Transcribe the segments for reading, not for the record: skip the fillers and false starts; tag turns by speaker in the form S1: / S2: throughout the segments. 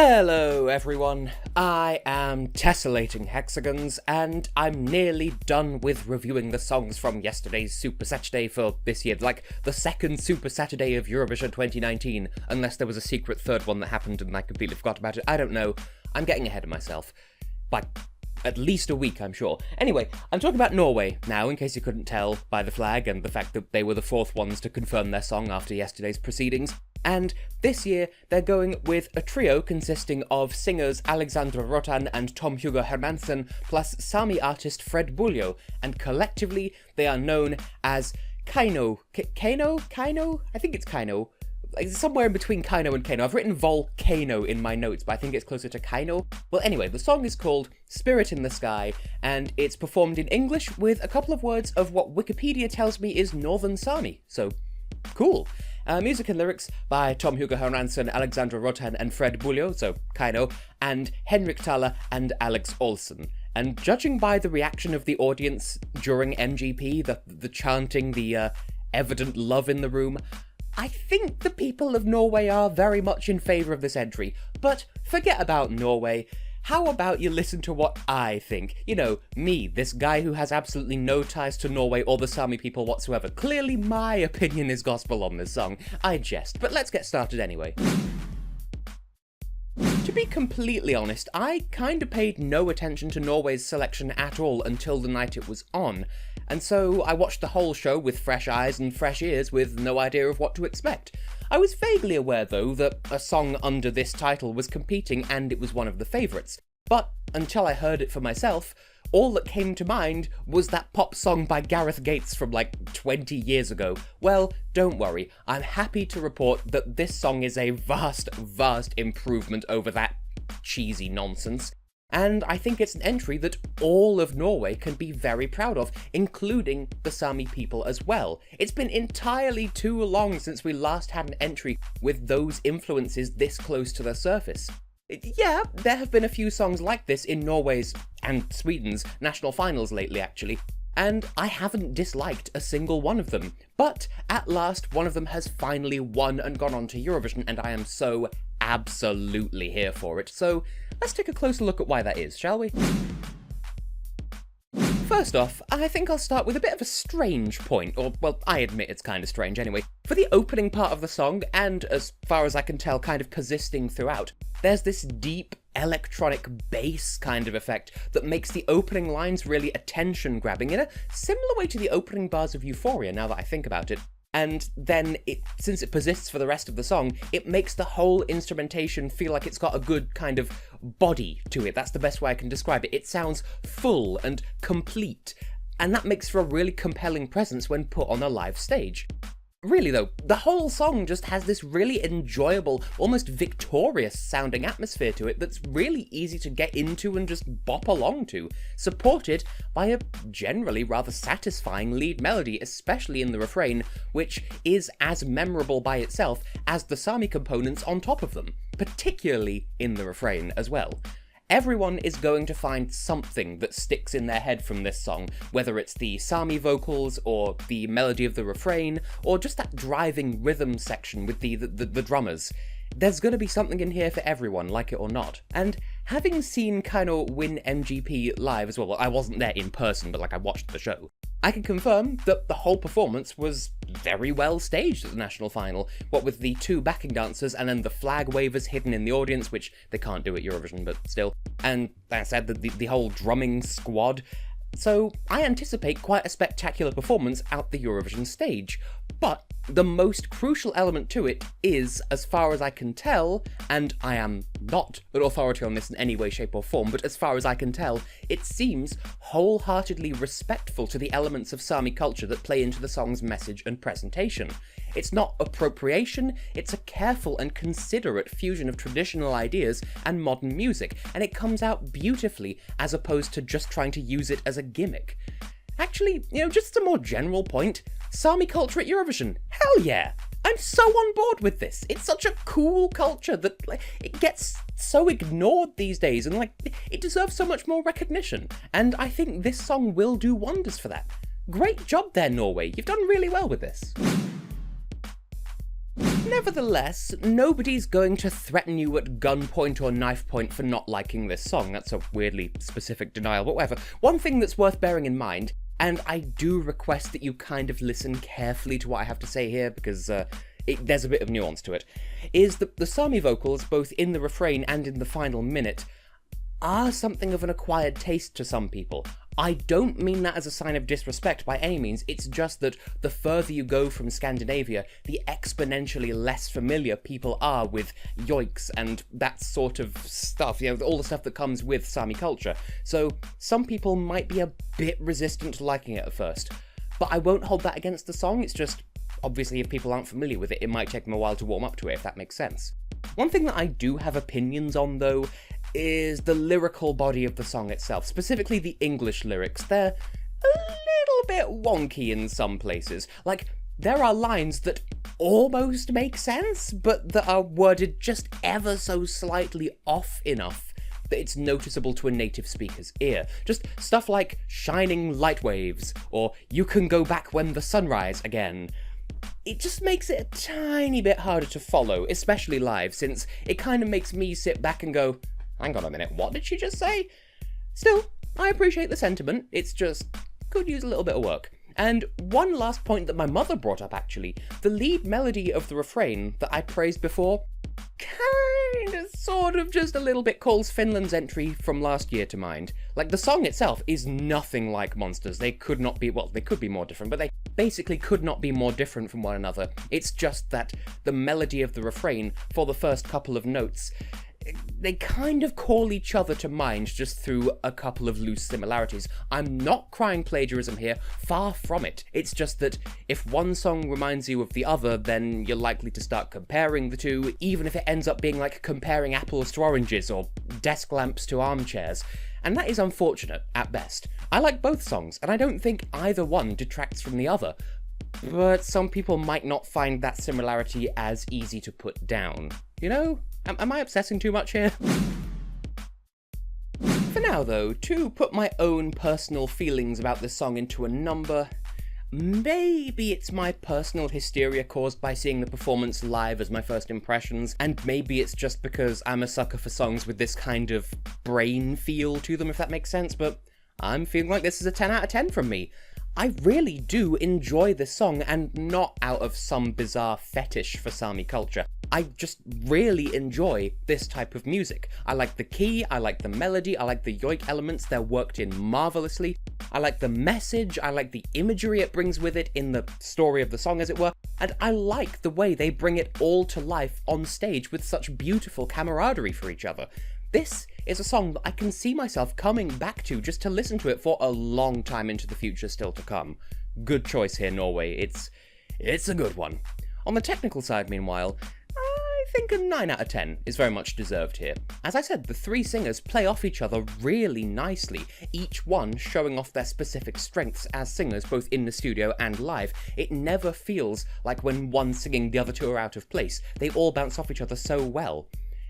S1: Hello everyone, I am Tessellating Hexagons, and I'm nearly done with reviewing the songs from yesterday's Super Saturday for this year, like the second Super Saturday of Eurovision 2019, unless there was a secret third one that happened and I completely forgot about it. I don't know, I'm getting ahead of myself. By at least a week, I'm sure. Anyway, I'm talking about Norway now, in case you couldn't tell by the flag and the fact that they were the fourth ones to confirm their song after yesterday's proceedings. And this year, they're going with a trio consisting of singers Alexandra Rotan and Tom Hugo Hermansen, plus Sámi artist Fred Buljo, and collectively they are known as KEiiNO. KEiiNO? I think it's KEiiNO. Like, somewhere in between KEiiNO and KEiiNO. I've written volcano in my notes, but I think it's closer to KEiiNO. Well, anyway, the song is called Spirit in the Sky, and it's performed in English with a couple of words of what Wikipedia tells me is Northern Sámi. So, cool. Music and lyrics by Tom Hugo Hermansen, Alexandra Rotan and Fred Buljo, so KEiiNO, and Henrik Thaler and Alex Olsen. And judging by the reaction of the audience during MGP, the chanting, the evident love in the room, I think the people of Norway are very much in favour of this entry. But forget about Norway. How about you listen to what I think? You know, me, this guy who has absolutely no ties to Norway or the Sámi people whatsoever. Clearly my opinion is gospel on this song. I jest, but let's get started anyway. To be completely honest, I kinda paid no attention to Norway's selection at all until the night it was on, and so I watched the whole show with fresh eyes and fresh ears with no idea of what to expect. I was vaguely aware, though, that a song under this title was competing and it was one of the favourites, but until I heard it for myself, all that came to mind was that pop song by Gareth Gates from like 20 years ago. Well, don't worry, I'm happy to report that this song is a vast, vast improvement over that cheesy nonsense. And I think it's an entry that all of Norway can be very proud of, including the Sámi people as well. It's been entirely too long since we last had an entry with those influences this close to the surface. Yeah, there have been a few songs like this in Norway's, and Sweden's, national finals lately actually, and I haven't disliked a single one of them. But at last, one of them has finally won and gone on to Eurovision, and I am so absolutely here for it. So let's take a closer look at why that is, shall we? First off, I think I'll start with a bit of a strange point, or, well, I admit it's kind of strange anyway. For the opening part of the song, and as far as I can tell kind of persisting throughout, there's this deep electronic bass kind of effect that makes the opening lines really attention-grabbing in a similar way to the opening bars of Euphoria, now that I think about it. And then, since it persists for the rest of the song, it makes the whole instrumentation feel like it's got a good kind of body to it. That's the best way I can describe it. It sounds full and complete, and that makes for a really compelling presence when put on a live stage. Really though, the whole song just has this really enjoyable, almost victorious sounding atmosphere to it that's really easy to get into and just bop along to, supported by a generally rather satisfying lead melody, especially in the refrain, which is as memorable by itself as the Sámi components on top of them, particularly in the refrain as well. Everyone is going to find something that sticks in their head from this song, whether it's the Sámi vocals, or the melody of the refrain, or just that driving rhythm section with the drummers. There's going to be something in here for everyone, like it or not. And having seen KEiiNO win MGP live as well, I wasn't there in person, but like I watched the show, I can confirm that the whole performance was very well staged at the national final, what with the two backing dancers and then the flag wavers hidden in the audience, which they can't do at Eurovision, but still. And that said, the whole drumming squad. So I anticipate quite a spectacular performance out the Eurovision stage. But the most crucial element to it is, as far as I can tell, and I am not an authority on this in any way, shape or form, but as far as I can tell, it seems wholeheartedly respectful to the elements of Sámi culture that play into the song's message and presentation. It's not appropriation, it's a careful and considerate fusion of traditional ideas and modern music, and it comes out beautifully as opposed to just trying to use it as a gimmick. Actually, just a more general point, Sámi culture at Eurovision, hell yeah! I'm so on board with this. It's such a cool culture that it gets so ignored these days, and it deserves so much more recognition. And I think this song will do wonders for that. Great job there, Norway. You've done really well with this. Nevertheless, nobody's going to threaten you at gunpoint or knife point for not liking this song. That's a weirdly specific denial, but whatever. One thing that's worth bearing in mind, and I do request that you kind of listen carefully to what I have to say here, because there's a bit of nuance to it, is that the Sámi vocals, both in the refrain and in the final minute, are something of an acquired taste to some people. I don't mean that as a sign of disrespect by any means, it's just that the further you go from Scandinavia, the exponentially less familiar people are with yoiks and that sort of stuff, you know, all the stuff that comes with Sámi culture. So some people might be a bit resistant to liking it at first, but I won't hold that against the song. It's just, obviously, if people aren't familiar with it, it might take them a while to warm up to it, if that makes sense. One thing that I do have opinions on, though, is the lyrical body of the song itself, specifically the English lyrics. They're a little bit wonky in some places. Like, there are lines that almost make sense, but that are worded just ever so slightly off enough that it's noticeable to a native speaker's ear. Just stuff like shining light waves, or you can go back when the sunrise again. It just makes it a tiny bit harder to follow, especially live, since it kind of makes me sit back and go, hang on a minute, what did she just say? Still, I appreciate the sentiment, it's just, could use a little bit of work. And one last point that my mother brought up actually, the lead melody of the refrain that I praised before, sort of just a little bit calls Finland's entry from last year to mind. Like, the song itself is nothing like Monsters. They could not be, well, they could be more different, but they basically could not be more different from one another. It's just that the melody of the refrain for the first couple of notes, they kind of call each other to mind just through a couple of loose similarities. I'm not crying plagiarism here, far from it. It's just that if one song reminds you of the other, then you're likely to start comparing the two, even if it ends up being like comparing apples to oranges or desk lamps to armchairs. And that is unfortunate, at best. I like both songs, and I don't think either one detracts from the other. But some people might not find that similarity as easy to put down. You know? Am I obsessing too much here? For now though, to put my own personal feelings about this song into a number, maybe it's my personal hysteria caused by seeing the performance live as my first impressions, and maybe it's just because I'm a sucker for songs with this kind of brain feel to them, if that makes sense, but I'm feeling like this is a 10 out of 10 from me. I really do enjoy this song, and not out of some bizarre fetish for Sámi culture. I just really enjoy this type of music. I like the key, I like the melody, I like the yoik elements, they're worked in marvellously. I like the message, I like the imagery it brings with it in the story of the song, as it were, and I like the way they bring it all to life on stage with such beautiful camaraderie for each other. This is a song that I can see myself coming back to just to listen to it for a long time into the future still to come. Good choice here, Norway. It's a good one. On the technical side, meanwhile, I think a 9 out of 10 is very much deserved here. As I said, the three singers play off each other really nicely, each one showing off their specific strengths as singers both in the studio and live. It never feels like when one's singing the other two are out of place. They all bounce off each other so well.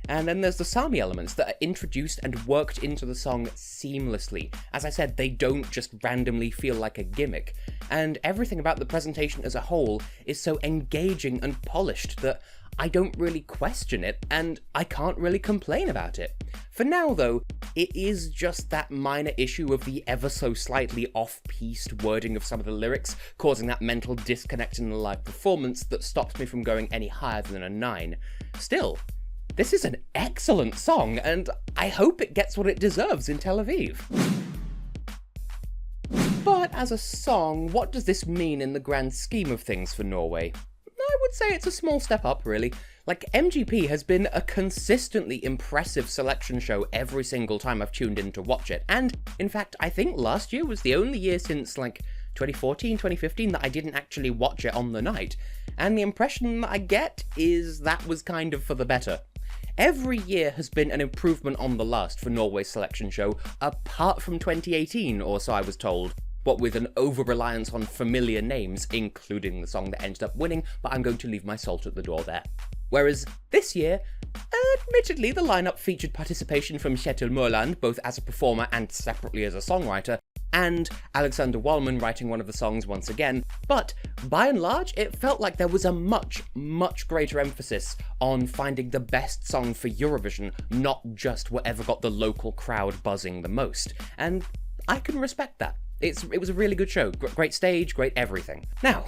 S1: And then there's the Sámi elements that are introduced and worked into the song seamlessly. As I said, they don't just randomly feel like a gimmick. And everything about the presentation as a whole is so engaging and polished that I don't really question it, and I can't really complain about it. For now though, it is just that minor issue of the ever so slightly off-piste wording of some of the lyrics, causing that mental disconnect in the live performance that stops me from going any higher than a 9. Still, this is an excellent song, and I hope it gets what it deserves in Tel Aviv. But as a song, what does this mean in the grand scheme of things for Norway? I would say it's a small step up, really. Like, MGP has been a consistently impressive selection show every single time I've tuned in to watch it, and in fact, I think last year was the only year since, like, 2014, 2015 that I didn't actually watch it on the night, and the impression that I get is that was kind of for the better. Every year has been an improvement on the last for Norway's selection show, apart from 2018, or so I was told, what with an over-reliance on familiar names, including the song that ended up winning, but I'm going to leave my salt at the door there. Whereas this year, admittedly the lineup featured participation from Kjetil Mørland, both as a performer and separately as a songwriter, and Alexander Wallman writing one of the songs once again, but by and large, it felt like there was a much, much greater emphasis on finding the best song for Eurovision, not just whatever got the local crowd buzzing the most, and I can respect that. It was a really good show, great stage, great everything. Now,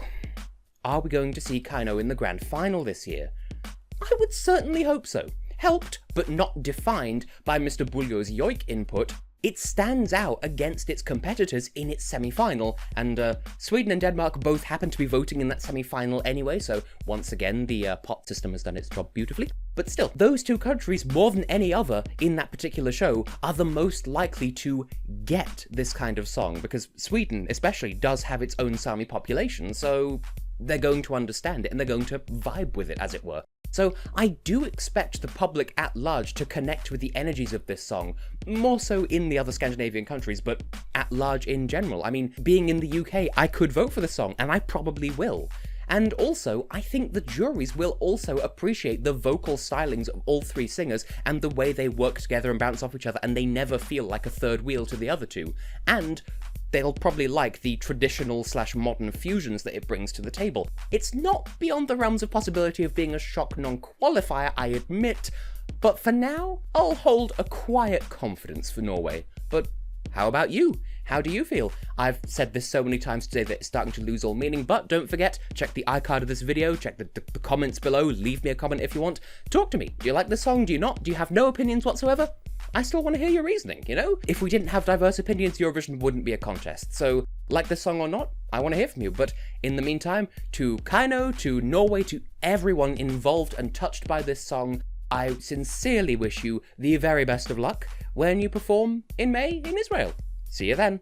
S1: are we going to see KEiiNO in the grand final this year? I would certainly hope so. Helped, but not defined, by Mr. Buljo's yoik input, it stands out against its competitors in its semi-final, and Sweden and Denmark both happen to be voting in that semi-final anyway, so once again the pot system has done its job beautifully. But still, those two countries, more than any other in that particular show, are the most likely to get this kind of song, because Sweden especially does have its own Sámi population, so they're going to understand it and they're going to vibe with it, as it were. So I do expect the public at large to connect with the energies of this song, more so in the other Scandinavian countries, but at large in general. I mean, being in the UK, I could vote for the song, and I probably will. And also, I think the juries will also appreciate the vocal stylings of all three singers and the way they work together and bounce off each other, and they never feel like a third wheel to the other two. And they'll probably like the traditional/modern fusions that it brings to the table. It's not beyond the realms of possibility of being a shock non-qualifier, I admit, but for now, I'll hold a quiet confidence for Norway. But how about you? How do you feel? I've said this so many times today that it's starting to lose all meaning, but don't forget, check the iCard of this video, check the comments below, leave me a comment if you want. Talk to me. Do you like the song? Do you not? Do you have no opinions whatsoever? I still want to hear your reasoning, you know? If we didn't have diverse opinions, Eurovision wouldn't be a contest. So, like the song or not, I want to hear from you. But in the meantime, to KEiiNO, to Norway, to everyone involved and touched by this song, I sincerely wish you the very best of luck when you perform in May in Israel. See you then.